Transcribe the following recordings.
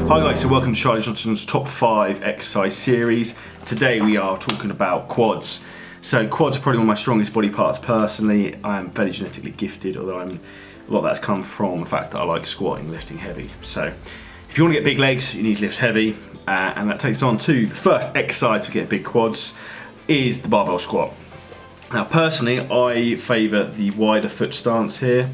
Hi guys, so welcome to Charlie Johnson's top 5 exercise series. Today we are talking about quads. So quads are probably one of my strongest body parts personally. I am very genetically gifted, although a lot of that's come from the fact that I like squatting, lifting heavy. So if you want to get big legs, you need to lift heavy, and that takes on to the first exercise to get big quads is the barbell squat. Now personally, I favour the wider foot stance here.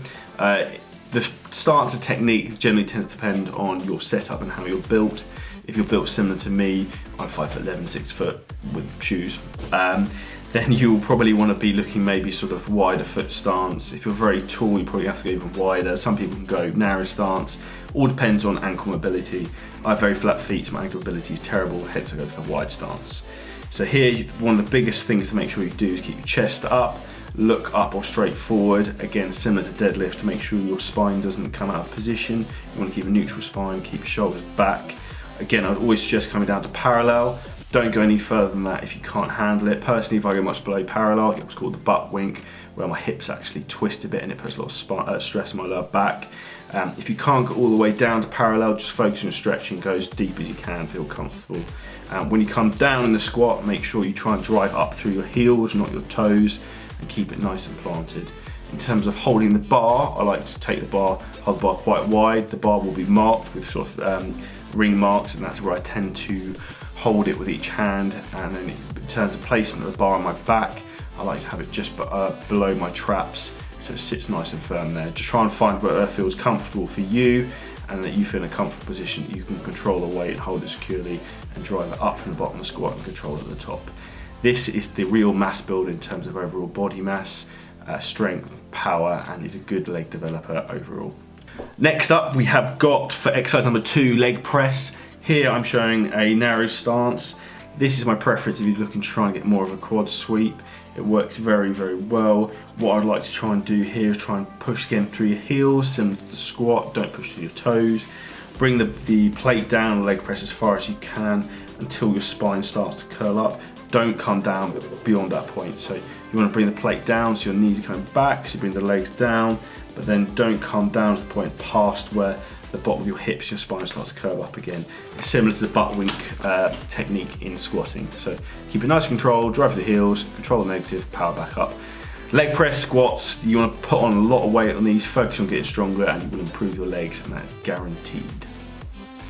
The stance and technique generally tends to depend on your setup and how you're built. If you're built similar to me, I'm 5'11", 6 foot with shoes, then you'll probably want to be looking maybe sort of wider foot stance. If you're very tall, you probably have to go even wider. Some people can go narrow stance. All depends on ankle mobility. I have very flat feet, so my ankle mobility is terrible, hence I go for a wide stance. So here, one of the biggest things to make sure you do is keep your chest up, look up or straight forward. Again, similar to deadlift, to make sure your spine doesn't come out of position. You want to keep a neutral spine, keep your shoulders back. Again, I'd always suggest coming down to parallel. Don't go any further than that if you can't handle it. Personally, if I go much below parallel, I get what's called the butt wink, where my hips actually twist a bit and it puts a lot of stress on my lower back. If you can't go all the way down to parallel, just focus on stretching, go as deep as you can, feel comfortable. When you come down in the squat, make sure you try and drive up through your heels, not your toes, and keep it nice and planted. In terms of holding the bar, I like to take the bar, hold the bar quite wide. The bar will be marked with sort of ring marks, and that's where I tend to hold it with each hand. And then in terms of placement of the bar on my back, I like to have it just below my traps, so it sits nice and firm there. Just try and find where it feels comfortable for you, and that you feel in a comfortable position that you can control the weight and hold it securely and drive it up from the bottom of the squat and control it at the top. This is the real mass build in terms of overall body mass, strength, power, and is a good leg developer overall. Next up, we have got, for exercise number 2, leg press. Here I'm showing a narrow stance. This is my preference if you're looking to try and get more of a quad sweep. It works very, very well. What I'd like to try and do here is try and push again through your heels, similar to the squat. Don't push through your toes. Bring the plate down, leg press as far as you can until your spine starts to curl up. Don't come down beyond that point. So you want to bring the plate down so your knees are coming back, so you bring the legs down, but then don't come down to the point past where the bottom of your hips, your spine starts to curve up again. It's similar to the butt wink technique in squatting. So keep it nice and controlled, drive for the heels, control the negative, power back up. Leg press squats, you want to put on a lot of weight on these, focus on getting stronger, and you will improve your legs, and that's guaranteed.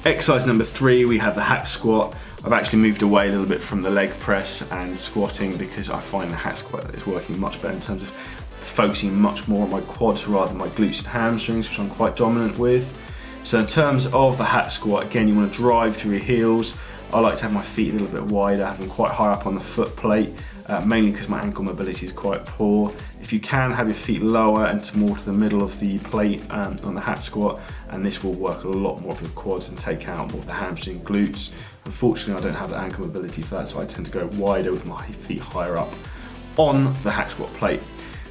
Exercise number 3, we have the hack squat. I've actually moved away a little bit from the leg press and squatting because I find the hack squat is working much better in terms of focusing much more on my quads rather than my glutes and hamstrings, which I'm quite dominant with. So in terms of the hack squat, again, you want to drive through your heels. I like to have my feet a little bit wider, have them quite high up on the foot plate, mainly because my ankle mobility is quite poor. If you can, have your feet lower and more to the middle of the plate on the hack squat, and this will work a lot more of your quads and take out more of the hamstring glutes. Unfortunately, I don't have the ankle mobility for that, so I tend to go wider with my feet higher up on the hack squat plate.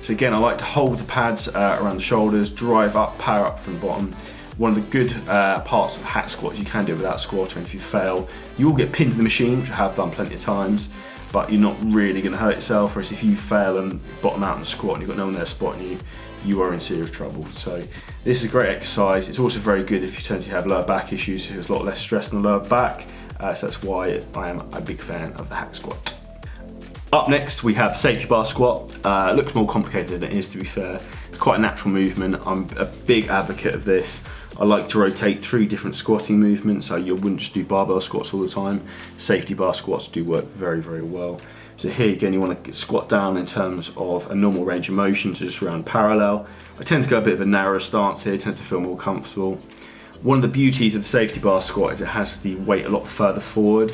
So again, I like to hold the pads around the shoulders, drive up, power up from the bottom. One of the good parts of a hack squat is you can do it without squatting. If you fail, you will get pinned to the machine, which I have done plenty of times, but you're not really going to hurt yourself. Whereas if you fail and bottom out in the squat and you've got no one there spotting you, you are in serious trouble. So this is a great exercise. It's also very good if you tend to have lower back issues, so there's a lot less stress on the lower back. So that's why I am a big fan of the hack squat. Up next, we have safety bar squat. It looks more complicated than it is, to be fair. It's quite a natural movement. I'm a big advocate of this. I like to rotate 3 different squatting movements, so you wouldn't just do barbell squats all the time. Safety bar squats do work very, very well. So here again, you want to squat down in terms of a normal range of motion, so just around parallel. I tend to go a bit of a narrower stance here, tends to feel more comfortable. One of the beauties of the safety bar squat is it has the weight a lot further forward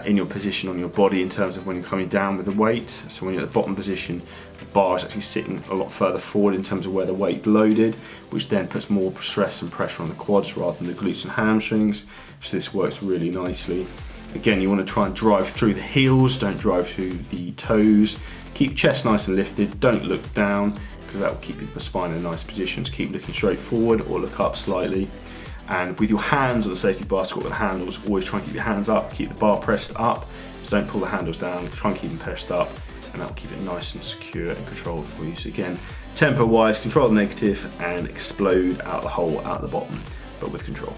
in your position on your body in terms of when you're coming down with the weight. So when you're at the bottom position, the bar is actually sitting a lot further forward in terms of where the weight loaded, which then puts more stress and pressure on the quads rather than the glutes and hamstrings. So this works really nicely. Again, you want to try and drive through the heels, don't drive through the toes. Keep chest nice and lifted, don't look down, because that will keep the spine in a nice position. So keep looking straight forward or look up slightly. And with your hands on the safety bar squat with the handles, always try and keep your hands up, keep the bar pressed up. So don't pull the handles down, try and keep them pressed up, and that will keep it nice and secure and controlled for you. So again, tempo wise, control the negative and explode out the hole, out the bottom, but with control.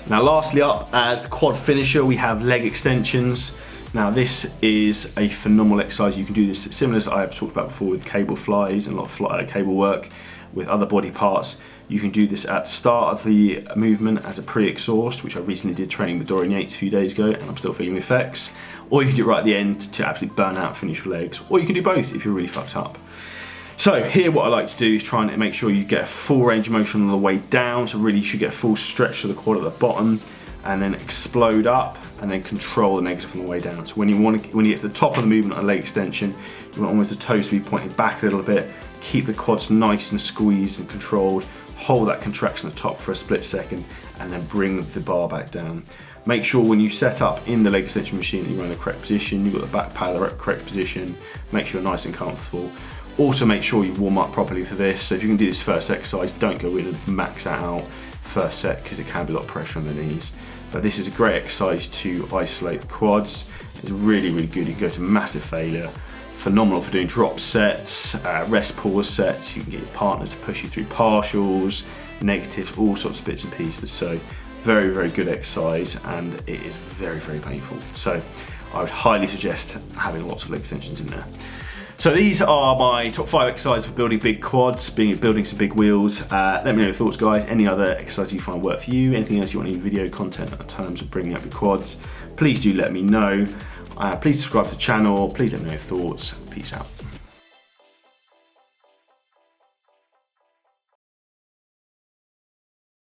Now lastly up, as the quad finisher, we have leg extensions. Now this is a phenomenal exercise. You can do this similar as I have talked about before with cable flies and a lot of cable work with other body parts. You can do this at the start of the movement as a pre-exhaust, which I recently did training with Dorian Yates a few days ago, and I'm still feeling the effects. Or you can do it right at the end to absolutely burn out and finish your legs. Or you can do both if you're really fucked up. So here what I like to do is try and make sure you get a full range of motion on the way down. So really you should get a full stretch to the quad at the bottom, and then explode up, and then control the negative on the way down. So when you get to the top of the movement on a leg extension, you want almost the toes to be pointing back a little bit. Keep the quads nice and squeezed and controlled. Hold that contraction at the top for a split second, and then bring the bar back down. Make sure when you set up in the leg extension machine that you're in the correct position, you've got the back paddle in the correct position, make sure you're nice and comfortable. Also make sure you warm up properly for this. So if you can do this first exercise, don't go in and max that out first set, because it can be a lot of pressure on the knees. But this is a great exercise to isolate the quads. It's really, really good. You can go to massive failure. Phenomenal for doing drop sets, rest pause sets. You can get your partner to push you through partials, negatives, all sorts of bits and pieces. So very, very good exercise, and it is very, very painful. So I would highly suggest having lots of leg extensions in there. So these are my top 5 exercises for building big quads, building some big wheels. Let me know your thoughts, guys. Any other exercises you find work for you, anything else you want, any video content in terms of bringing up your quads, please do let me know. Please subscribe to the channel, please let me know your thoughts. Peace out.